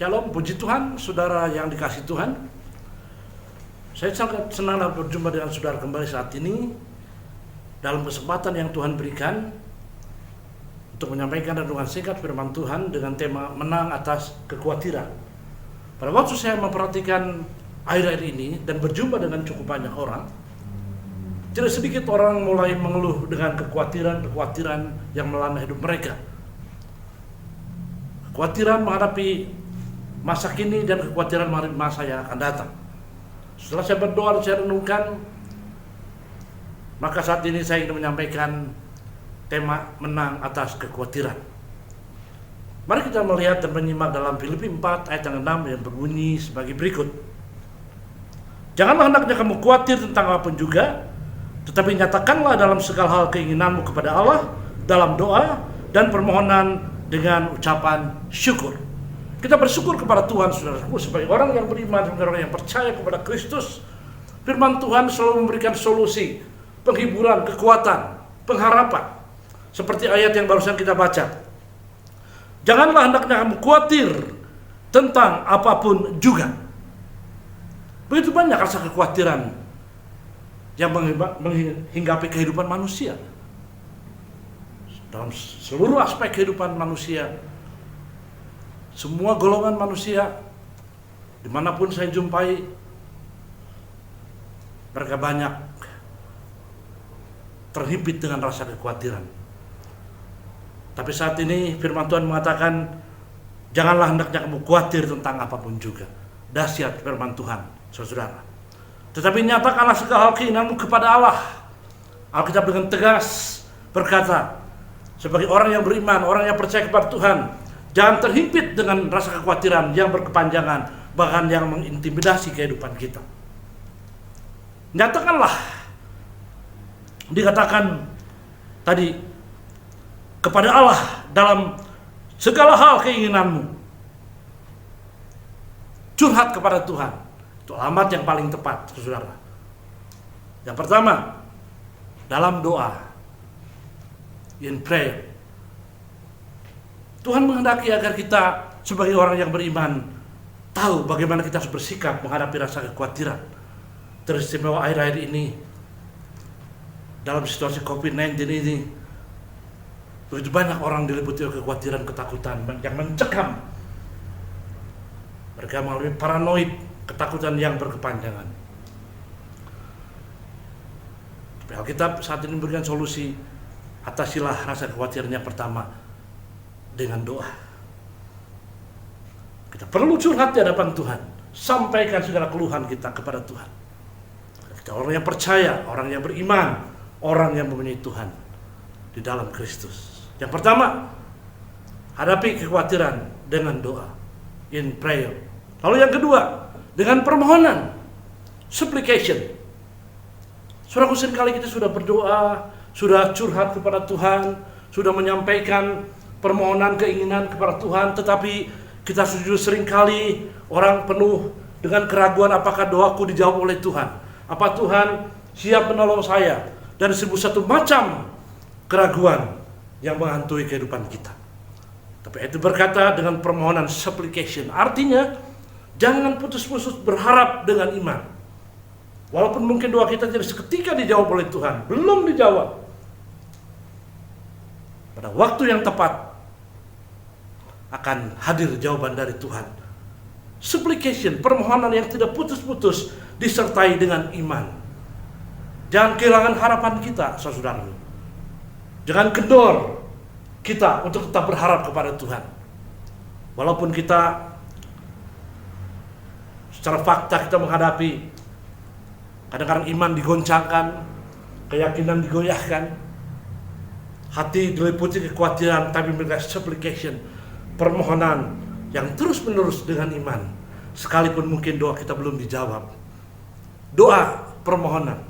Shalom, puji Tuhan, saudara yang dikasihi Tuhan. Saya sangat senang dapat berjumpa dengan saudara kembali saat ini dalam kesempatan yang Tuhan berikan untuk menyampaikan renungan singkat firman Tuhan dengan tema menang atas kekhawatiran. Pada waktu saya memperhatikan akhir-akhir ini dan berjumpa dengan cukup banyak orang, tidak sedikit orang mulai mengeluh dengan kekhawatiran yang melanda hidup mereka. Kekhawatiran menghadapi masa kini dan kekhawatiran masa yang akan datang. Setelah saya berdoa dan saya renungkan, maka saat ini saya ingin menyampaikan tema menang atas kekhawatiran. Mari kita melihat dan menyimak dalam Filipi 4 ayat yang 6 yang berbunyi sebagai berikut. Janganlah hendaknya kamu khawatir tentang apapun juga, tetapi nyatakanlah dalam segala hal keinginanmu kepada Allah dalam doa dan permohonan dengan ucapan syukur. Kita bersyukur kepada Tuhan, saudaraku, sebagai orang yang beriman, sebagai orang yang percaya kepada Kristus. Firman Tuhan selalu memberikan solusi, penghiburan, kekuatan, pengharapan. Seperti ayat yang barusan kita baca. Janganlah hendaknya kamu khawatir tentang apapun juga. Begitu banyak rasa kekhawatiran yang menghinggapi kehidupan manusia. Dalam seluruh aspek kehidupan manusia, semua golongan manusia, dimanapun saya jumpai, mereka banyak terhimpit dengan rasa kekhawatiran. Tapi saat ini firman Tuhan mengatakan, janganlah hendaknya kamu khawatir tentang apapun juga. Dahsyat firman Tuhan, saudara. Tetapi nyatakanlah segala hal keinginanmu kepada Allah. Alkitab dengan tegas berkata, sebagai orang yang beriman, orang yang percaya kepada Tuhan, jangan terhimpit dengan rasa kekhawatiran yang berkepanjangan, bahkan yang mengintimidasi kehidupan kita. Nyatakanlah, dikatakan tadi, kepada Allah dalam segala hal keinginanmu. Curhat kepada Tuhan. Itu alamat yang paling tepat, saudara. Yang pertama, dalam doa, in prayer. Tuhan menghendaki agar kita sebagai orang yang beriman tahu bagaimana kita harus bersikap menghadapi rasa kekhawatiran. Teristimewa akhir-akhir ini dalam situasi COVID-19 ini, begitu banyak orang diliputi oleh kekhawatiran, ketakutan yang mencekam. Mereka mengalami paranoid, ketakutan yang berkepanjangan. Tapi Alkitab saat ini memberikan solusi. Atasilah rasa kekhawatirannya pertama dengan doa. Kita perlu curhat di hadapan Tuhan, sampaikan segala keluhan kita kepada Tuhan. Kita orang yang percaya, orang yang beriman, orang yang mempunyai Tuhan di dalam Kristus. Yang pertama, hadapi kekhawatiran dengan doa, in prayer. Lalu yang kedua, dengan permohonan, supplication. Saudaraku, seringkali kita sudah berdoa, sudah curhat kepada Tuhan, sudah menyampaikan permohonan keinginan kepada Tuhan, tetapi kita seringkali orang penuh dengan keraguan apakah doaku dijawab oleh Tuhan. Apa Tuhan siap menolong saya? Dan satu macam keraguan yang menghantui kehidupan kita. Tapi itu berkata dengan permohonan supplication. Artinya, jangan putus-putus berharap dengan iman. Walaupun mungkin doa kita tidak seketika dijawab oleh Tuhan, belum dijawab. Pada waktu yang tepat akan hadir jawaban dari Tuhan. Supplication, permohonan yang tidak putus-putus disertai dengan iman. Jangan kehilangan harapan kita, saudara. Jangan kendor kita untuk tetap berharap kepada Tuhan. Walaupun kita secara fakta kita menghadapi kadang-kadang iman digoncangkan, keyakinan digoyahkan, hati diliputi kekhawatiran, tapi mereka supplication, permohonan yang terus-menerus dengan iman. Sekalipun mungkin doa kita belum dijawab. Doa, permohonan,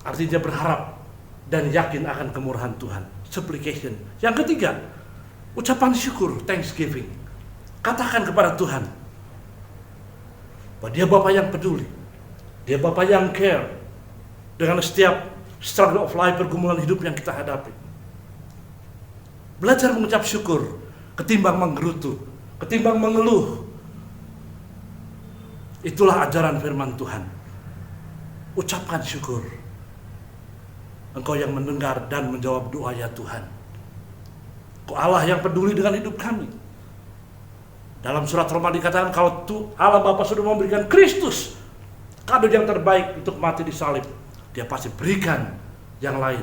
artinya berharap dan yakin akan kemurahan Tuhan. Supplication. Yang ketiga, ucapan syukur, thanksgiving. Katakan kepada Tuhan bahwa Dia Bapa yang peduli, Dia Bapa yang care dengan setiap struggle of life, pergumulan hidup yang kita hadapi. Belajar mengucap syukur ketimbang menggerutu, ketimbang mengeluh. Itulah ajaran firman Tuhan. Ucapkan syukur. Engkau yang mendengar dan menjawab doa ya Tuhan. Engkau Allah yang peduli dengan hidup kami. Dalam surat Roma dikatakan kalau Allah Bapa sudah memberikan Kristus kado yang terbaik untuk mati di salib, Dia pasti berikan yang lain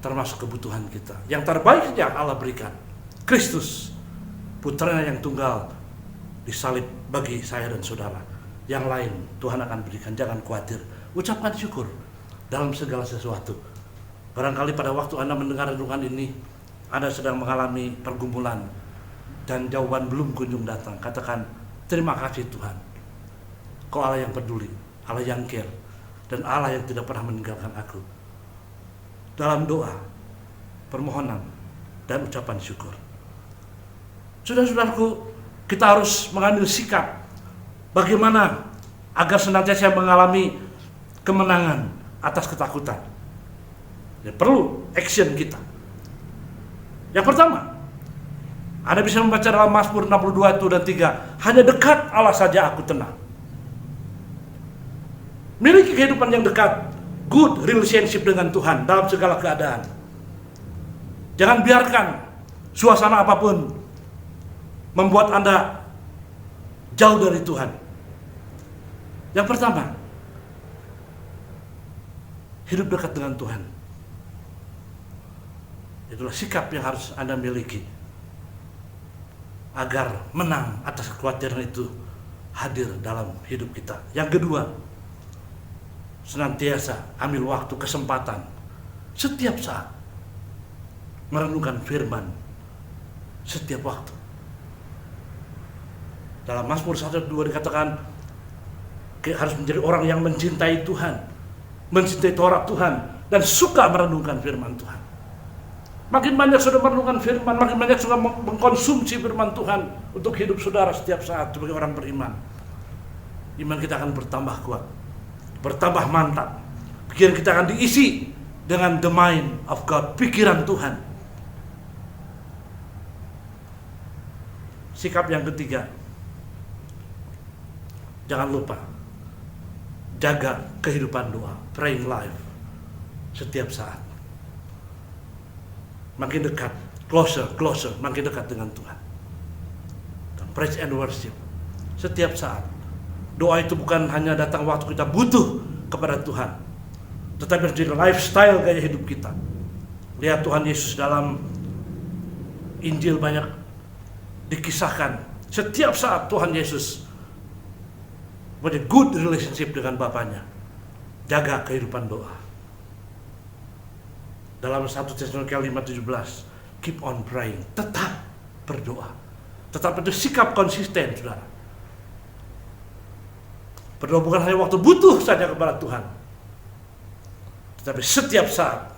termasuk kebutuhan kita. Yang terbaik yang Allah berikan, Kristus, putranya yang tunggal disalib bagi saya dan saudara. Yang lain Tuhan akan berikan, jangan khawatir. Ucapkan syukur dalam segala sesuatu. Barangkali pada waktu Anda mendengar renungan ini, Anda sedang mengalami pergumulan dan jawaban belum kunjung datang. Katakan, terima kasih Tuhan. Kau Allah yang peduli, Allah yang care, dan Allah yang tidak pernah meninggalkan aku. Dalam doa, permohonan, dan ucapan syukur. Saudara-saudaraku, kita harus mengambil sikap bagaimana agar senantiasa mengalami kemenangan atas ketakutan. Ya, perlu action kita. Yang pertama, Anda bisa membaca dalam Mazmur 62 dan 3, hanya dekat Allah saja aku tenang. Miliki kehidupan yang dekat, good relationship dengan Tuhan dalam segala keadaan. Jangan biarkan suasana apapun membuat Anda jauh dari Tuhan. Yang pertama, hidup dekat dengan Tuhan. Itulah sikap yang harus Anda miliki agar menang atas kekhawatiran itu hadir dalam hidup kita. Yang kedua, senantiasa ambil waktu, kesempatan setiap saat merenungkan firman setiap waktu. Dalam Mazmur 1-2 dikatakan harus menjadi orang yang mencintai Tuhan, mencintai Taurat Tuhan, dan suka merenungkan firman Tuhan. Makin banyak sudah merenungkan firman, makin banyak sudah mengkonsumsi firman Tuhan untuk hidup saudara setiap saat sebagai orang beriman. Iman kita akan bertambah kuat, bertambah mantap. Pikiran kita akan diisi dengan the mind of God, pikiran Tuhan. Sikap yang ketiga, jangan lupa jaga kehidupan doa, praying life setiap saat. Makin dekat, closer, makin dekat dengan Tuhan. Dan praise and worship setiap saat. Doa itu bukan hanya datang waktu kita butuh kepada Tuhan, tetapi menjadi lifestyle gaya hidup kita. Lihat Tuhan Yesus dalam Injil banyak dikisahkan. Setiap saat Tuhan Yesus punya good relationship dengan Bapaknya. Jaga kehidupan doa. Dalam 1 Tesalonika 5:17, keep on praying, tetap berdoa. Tetap itu sikap konsisten, saudara. Berdoa bukan hanya waktu butuh saja kepada Tuhan, tetapi setiap saat.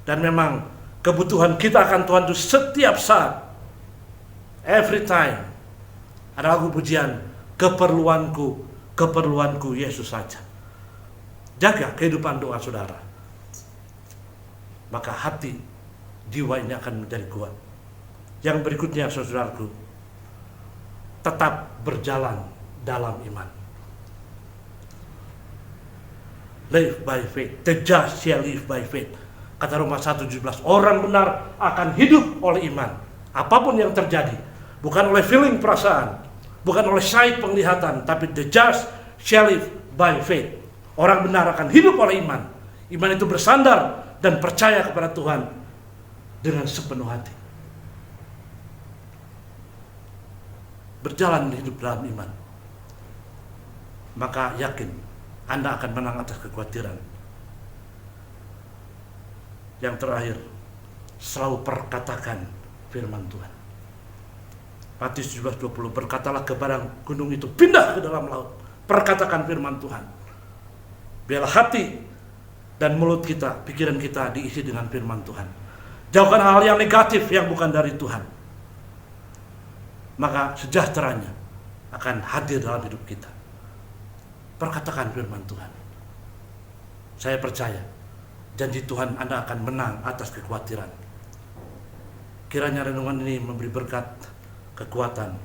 Dan memang kebutuhan kita akan Tuhan itu setiap saat, every time. Ada lagu pujian, keperluanku Yesus saja. Jaga kehidupan doa saudara, maka hati, jiwa ini akan menjadi kuat. Yang berikutnya, saudaraku, tetap berjalan dalam iman. Live by faith, the just shall live by faith. Kata Roma 1:17, orang benar akan hidup oleh iman. Apapun yang terjadi, bukan oleh feeling perasaan, bukan oleh sight penglihatan, tapi the just shall live by faith. Orang benar akan hidup oleh iman. Iman itu bersandar dan percaya kepada Tuhan dengan sepenuh hati. Berjalan hidup dalam iman, maka yakin Anda akan menang atas kekhawatiran. Yang terakhir, selalu perkatakan firman Tuhan. Matius 17:20, berkatalah kepada gunung itu, pindah ke dalam laut. Perkatakan firman Tuhan. Biarlah hati dan mulut kita, pikiran kita diisi dengan firman Tuhan. Jauhkan hal yang negatif yang bukan dari Tuhan. Maka sejahteranya akan hadir dalam hidup kita. Perkatakan firman Tuhan. Saya percaya, janji Tuhan Anda akan menang atas kekhawatiran. Kiranya renungan ini memberi berkat, kekuatan,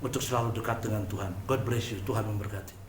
untuk selalu dekat dengan Tuhan. God bless you. Tuhan memberkati.